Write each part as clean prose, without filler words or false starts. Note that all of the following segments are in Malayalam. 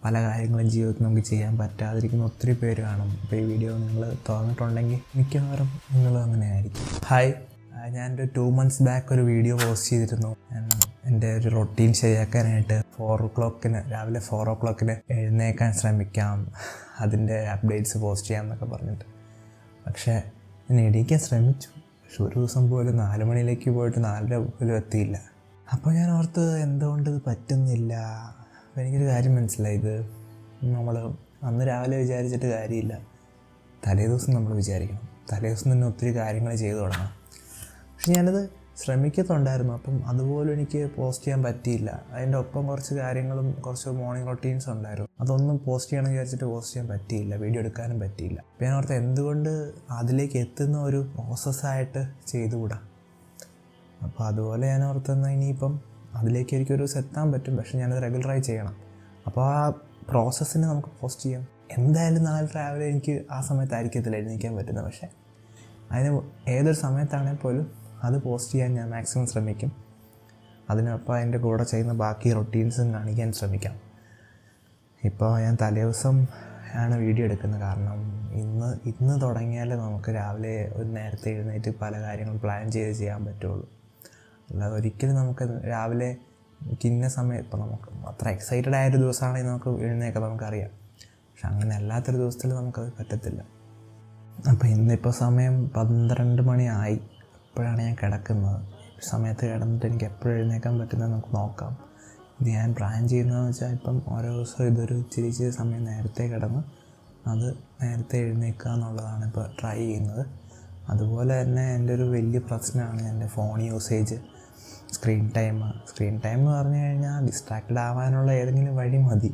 പല കാര്യങ്ങളും ജീവിതത്തിൽ നമുക്ക് ചെയ്യാൻ പറ്റാതിരിക്കുന്ന ഒത്തിരി പേര് കാണും. അപ്പോൾ ഈ വീഡിയോ നിങ്ങൾ തുറന്നിട്ടുണ്ടെങ്കിൽ മിക്കവാറും നിങ്ങളും അങ്ങനെ ആയിരിക്കും. ഹായ്, ഞാൻ ഒരു 2 months ബാക്ക് ഒരു വീഡിയോ പോസ്റ്റ് ചെയ്തിരുന്നു. എൻ്റെ ഒരു റൊട്ടീൻ ശരിയാക്കാനായിട്ട് രാവിലെ 4 o'clock എഴുന്നേക്കാൻ ശ്രമിക്കാം, അതിൻ്റെ അപ്ഡേറ്റ്സ് പോസ്റ്റ് ചെയ്യാം എന്നൊക്കെ പറഞ്ഞിട്ട്. പക്ഷേ ഞാൻ എണീക്കാൻ ശ്രമിച്ചു, പക്ഷെ ഒരു ദിവസം പോലും 4 മണിയിലേക്ക് പോയിട്ട് 4:30 പോലും എത്തിയില്ല. അപ്പോൾ ഞാൻ ഓർത്ത് എന്തുകൊണ്ട് ഇത് പറ്റുന്നില്ല. അപ്പോൾ എനിക്കൊരു കാര്യം മനസ്സിലായി, ഇത് നമ്മൾ അന്ന് രാവിലെ വിചാരിച്ചിട്ട് കാര്യമില്ല, തലേദിവസം നമ്മൾ വിചാരിക്കണം. തലേദിവസം തന്നെ ഒത്തിരി കാര്യങ്ങൾ ചെയ്തു തുടങ്ങണം. പക്ഷെ ഞാനത് ശ്രമിക്കുന്നുണ്ടായിരുന്നു, അപ്പം അതുപോലും എനിക്ക് പോസ്റ്റ് ചെയ്യാൻ പറ്റിയില്ല. അതിൻ്റെ ഒപ്പം കുറച്ച് കാര്യങ്ങളും കുറച്ച് മോർണിംഗ് റൊട്ടീൻസ് ഉണ്ടായിരുന്നു, അതൊന്നും പോസ്റ്റ് ചെയ്യണമെന്ന് വിചാരിച്ചിട്ട് പോസ്റ്റ് ചെയ്യാൻ പറ്റിയില്ല, വീഡിയോ എടുക്കാനും പറ്റിയില്ല. അപ്പോൾ ഞാൻ ഓർത്ത് എന്തുകൊണ്ട് അതിലേക്ക് എത്തുന്ന ഒരു പ്രോസസ്സായിട്ട് ചെയ്തുകൂടാ. അപ്പോൾ അതുപോലെ ഞാൻ ഓർത്തുന്ന ഇനിയിപ്പം അതിലേക്ക് എനിക്കൊരു എത്താൻ പറ്റും, പക്ഷെ ഞാനത് റെഗുലറായി ചെയ്യണം. അപ്പോൾ ആ പ്രോസസ്സിന് നമുക്ക് പോസ്റ്റ് ചെയ്യാം. എന്തായാലും നാളെ രാവിലെ എനിക്ക് ആ സമയത്തായിരിക്കത്തില്ല എഴുന്നേൽക്കാൻ പറ്റുന്നത്, പക്ഷേ അതിന് ഏതൊരു സമയത്താണെങ്കിൽ പോലും അത് പോസ്റ്റ് ചെയ്യാൻ ഞാൻ മാക്സിമം ശ്രമിക്കും. അതിനൊപ്പം അതിൻ്റെ കൂടെ ചെയ്യുന്ന ബാക്കി റൊട്ടീൻസും കാണിക്കാൻ ശ്രമിക്കാം. ഇപ്പോൾ ഞാൻ തലേദിവസം ആണ് വീഡിയോ എടുക്കുന്നത്, കാരണം ഇന്ന് തുടങ്ങിയാൽ നമുക്ക് രാവിലെ ഒരു നേരത്തെ എഴുന്നേറ്റ് പല കാര്യങ്ങളും പ്ലാൻ ചെയ്ത് ചെയ്യാൻ പറ്റുള്ളൂ. അല്ലാതെ ഒരിക്കലും നമുക്ക് രാവിലെ ഇന്ന സമയം ഇപ്പോൾ നമുക്ക് അത്ര എക്സൈറ്റഡ് ആയൊരു ദിവസമാണെങ്കിൽ നമുക്ക് എഴുന്നേൽക്കാം, നമുക്കറിയാം. പക്ഷെ അങ്ങനെ അല്ലാത്തൊരു ദിവസത്തിൽ നമുക്കത് പറ്റത്തില്ല. അപ്പോൾ ഇന്നിപ്പോൾ സമയം 12 മണിയായി, ഇപ്പോഴാണ് ഞാൻ കിടക്കുന്നത്. സമയത്ത് കിടന്നിട്ട് എനിക്ക് എപ്പോഴും എഴുന്നേൽക്കാൻ പറ്റുന്നത് നമുക്ക് നോക്കാം. ഇത് ഞാൻ പ്ലാൻ ചെയ്യുന്നതെന്ന് വെച്ചാൽ ഇപ്പം ഓരോ ദിവസം ഇതൊരു ഇച്ചിരി സമയം നേരത്തെ കിടന്ന് അത് നേരത്തെ എഴുന്നേൽക്കുക എന്നുള്ളതാണ് ഇപ്പോൾ ട്രൈ ചെയ്യുന്നത്. അതുപോലെ തന്നെ എൻ്റെ ഒരു വലിയ പ്രശ്നമാണ് എൻ്റെ ഫോൺ യൂസേജ്, സ്ക്രീൻ ടൈം എന്ന് പറഞ്ഞു കഴിഞ്ഞാൽ ഡിസ്ട്രാക്റ്റഡ് ആവാനുള്ള ഏതെങ്കിലും വഴി മതി.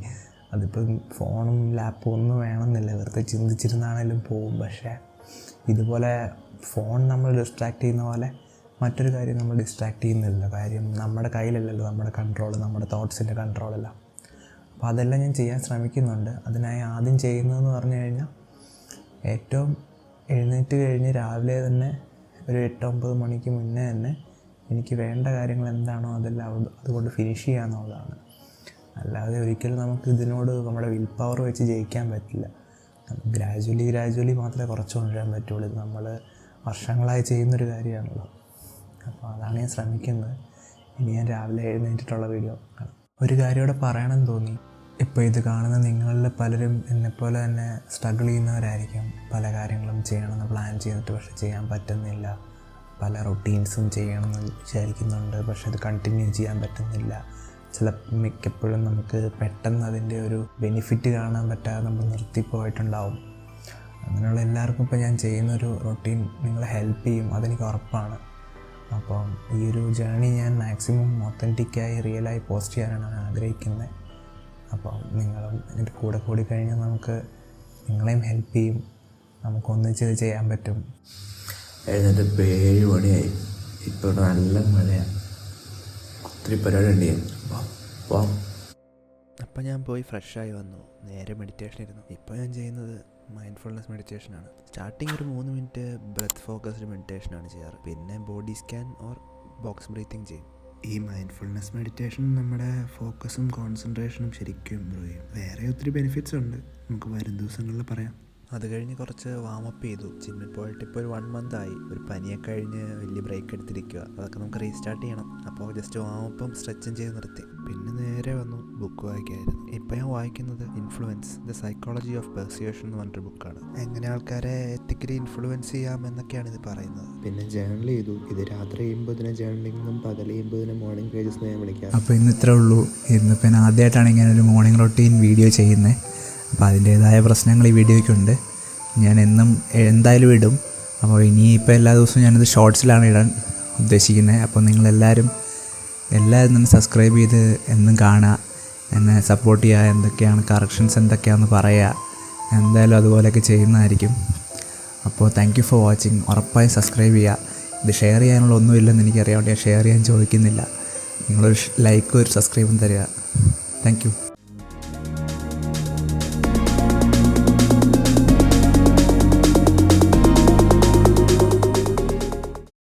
അതിപ്പം ഫോണും ലാപ്പും ഒന്നും വേണമെന്നില്ല, വെറുതെ ചിന്തിച്ചിരുന്നാണേലും പോവും. പക്ഷേ ഇതുപോലെ ഫോൺ നമ്മൾ ഡിസ്ട്രാക്റ്റ് ചെയ്യുന്ന പോലെ മറ്റൊരു കാര്യം നമ്മൾ ഡിസ്ട്രാക്റ്റ് ചെയ്യുന്നില്ല. കാര്യം നമ്മുടെ കയ്യിലല്ലല്ലോ നമ്മുടെ കൺട്രോൾ, നമ്മുടെ തോട്ട്സിൻ്റെ കൺട്രോളല്ല. അപ്പോൾ അതെല്ലാം ഞാൻ ചെയ്യാൻ ശ്രമിക്കുന്നുണ്ട്. അതിനായി ആദ്യം ചെയ്യുന്നതെന്ന് പറഞ്ഞു കഴിഞ്ഞാൽ ഏറ്റവും എഴുന്നേറ്റ് കഴിഞ്ഞ് രാവിലെ തന്നെ ഒരു 8-9 മണിക്ക് മുന്നേ തന്നെ എനിക്ക് വേണ്ട കാര്യങ്ങൾ എന്താണോ അതെല്ലാം അതുകൊണ്ട് ഫിനിഷ് ചെയ്യുക എന്നുള്ളതാണ്. അല്ലാതെ ഒരിക്കലും നമുക്ക് ഇതിനോട് നമ്മുടെ വിൽ പവർ വെച്ച് ജയിക്കാൻ പറ്റില്ല. ഗ്രാജുവലി മാത്രമേ കുറച്ച് കൊണ്ടുവരാൻ പറ്റുള്ളൂ. ഇത് നമ്മൾ വർഷങ്ങളായി ചെയ്യുന്നൊരു കാര്യമാണല്ലോ. അപ്പോൾ അതാണ് ഞാൻ ശ്രമിക്കുന്നത്. ഇനി ഞാൻ രാവിലെ എഴുന്നേറ്റിട്ടുള്ള വീഡിയോ കാണാം. ഒരു കാര്യം ഇവിടെ പറയണമെന്ന് തോന്നി. ഇപ്പോൾ ഇത് കാണുന്ന നിങ്ങളിൽ പലരും എന്നെപ്പോലെ തന്നെ സ്ട്രഗിൾ ചെയ്യുന്നവരായിരിക്കും. പല കാര്യങ്ങളും ചെയ്യണമെന്ന് പ്ലാൻ ചെയ്തിട്ട് പക്ഷെ ചെയ്യാൻ പറ്റുന്നില്ല. പല റൊട്ടീൻസും ചെയ്യണമെന്ന് വിചാരിക്കുന്നുണ്ട്, പക്ഷെ അത് കണ്ടിന്യൂ ചെയ്യാൻ പറ്റുന്നില്ല. മിക്കപ്പോഴും നമുക്ക് പെട്ടെന്ന് അതിൻ്റെ ഒരു ബെനിഫിറ്റ് കാണാൻ പറ്റാതെ നമ്മൾ നിർത്തിപ്പോയിട്ടുണ്ടാവും. അങ്ങനെയുള്ള എല്ലാവർക്കും ഇപ്പോൾ ഞാൻ ചെയ്യുന്നൊരു റൊട്ടീൻ നിങ്ങളെ ഹെൽപ്പ് ചെയ്യും, അതെനിക്ക് ഉറപ്പാണ്. അപ്പം ഈ ഒരു ജേർണി ഞാൻ മാക്സിമം ഒത്തൻറ്റിക്കായി റിയലായി പോസ്റ്റ് ചെയ്യാനാണ് ആഗ്രഹിക്കുന്നത്. അപ്പം നിങ്ങളും എൻ്റെ കൂടെ കൂടി കഴിഞ്ഞാൽ നമുക്ക് നിങ്ങളെയും ഹെൽപ്പ് ചെയ്യും, നമുക്കൊന്നിച്ചത് ചെയ്യാൻ പറ്റും. എഴുന്നേറ്റ് 7 മണിയായി. ഇപ്പോൾ നല്ല മഴയാണ്, ഒത്തിരി പരിപാടി ഉണ്ട് ചെയ്യാൻ. അപ്പം ഞാൻ പോയി ഫ്രഷായി വന്നു, നേരെ മെഡിറ്റേഷൻ ഇരുന്നു. ഇപ്പോൾ ഞാൻ ചെയ്യുന്നത് മൈൻഡ്ഫുൾനെസ് മെഡിറ്റേഷനാണ്. സ്റ്റാർട്ടിങ് ഒരു 3 മിനിറ്റ് ബ്രെത്ത് ഫോക്കസ്ഡ് മെഡിറ്റേഷനാണ് ചെയ്യാറ്, പിന്നെ body scan or box breathing ചെയ്യും. ഈ മൈൻഡ്ഫുൾനെസ് മെഡിറ്റേഷൻ നമ്മുടെ ഫോക്കസും കോൺസെൻട്രേഷനും ശരിക്കും ഇമ്പ്രൂവ് ചെയ്യും. വേറെ ഒത്തിരി ബെനിഫിറ്റ്സ് ഉണ്ട്, നമുക്ക് വരും ദിവസങ്ങളിൽ പറയാം. അത് കഴിഞ്ഞ് കുറച്ച് വാമപ്പ് ചെയ്തു. ജിമ്മിൽ പോയിട്ട് ഇപ്പോൾ ഒരു 1 month ആയി. ഒരു പനിയൊക്കെ കഴിഞ്ഞ് വലിയ ബ്രേക്ക് എടുത്തിരിക്കുക, അതൊക്കെ നമുക്ക് റീസ്റ്റാർട്ട് ചെയ്യണം. അപ്പോൾ ജസ്റ്റ് വാമപ്പും സ്ട്രെച്ചും ചെയ്ത് നിർത്തി. പിന്നെ നേരെ വന്നു ബുക്ക് വായിക്കായിരുന്നു. ഇപ്പോൾ ഞാൻ വായിക്കുന്നത് ഇൻഫ്ലുവൻസ് ദ സൈക്കോളജി ഓഫ് പെർസ്യൂഷൻ എന്ന് പറഞ്ഞൊരു ബുക്കാണ്. എങ്ങനെ ആൾക്കാരെ എത്തിക്കലി ഇൻഫ്ലുവൻസ് ചെയ്യാം എന്നൊക്കെയാണ് ഇത് പറയുന്നത്. പിന്നെ ജേർണൽ ചെയ്തു. ഇത് രാത്രി 80 ജേർണലിംഗും പകൽ 80 മോർണിംഗ് പേജസ് ഞാൻ വിളിക്കാം. അപ്പോൾ ഇന്ന് ഇത്രേ ഉള്ളൂ. ഇന്നിപ്പോൾ ഞാൻ ആദ്യമായിട്ടാണ് ഇങ്ങനെ ഒരു മോർണിംഗ് റൊട്ടീൻ വീഡിയോ ചെയ്യുന്നത്. അപ്പോൾ അതിൻ്റേതായ പ്രശ്നങ്ങൾ ഈ വീഡിയോയ്ക്കുണ്ട്. ഞാൻ എന്തായാലും ഇടും. അപ്പോൾ ഇനിയിപ്പോൾ എല്ലാ ദിവസവും ഞാനിത് ഷോർട്സിലാണ് ഇടാൻ ഉദ്ദേശിക്കുന്നത്. അപ്പോൾ നിങ്ങളെല്ലാവരും തന്നെ സബ്സ്ക്രൈബ് ചെയ്ത് എന്നും കാണുക, എന്നെ സപ്പോർട്ട് ചെയ്യുക. എന്തൊക്കെയാണ് കറക്ഷൻസ് എന്തൊക്കെയാണെന്ന് പറയുക. എന്തായാലും അതുപോലെയൊക്കെ ചെയ്യുന്നതായിരിക്കും. അപ്പോൾ താങ്ക് യു ഫോർ വാച്ചിങ്. ഉറപ്പായി സബ്സ്ക്രൈബ് ചെയ്യുക. ഇത് ഷെയർ ചെയ്യാനുള്ള ഒന്നുമില്ലെന്ന് എനിക്കറിയാം, ഞാൻ ഷെയർ ചെയ്യാൻ ചോദിക്കുന്നില്ല. നിങ്ങളൊരു ലൈക്കും ഒരു സബ്സ്ക്രൈബും തരിക. Thank you.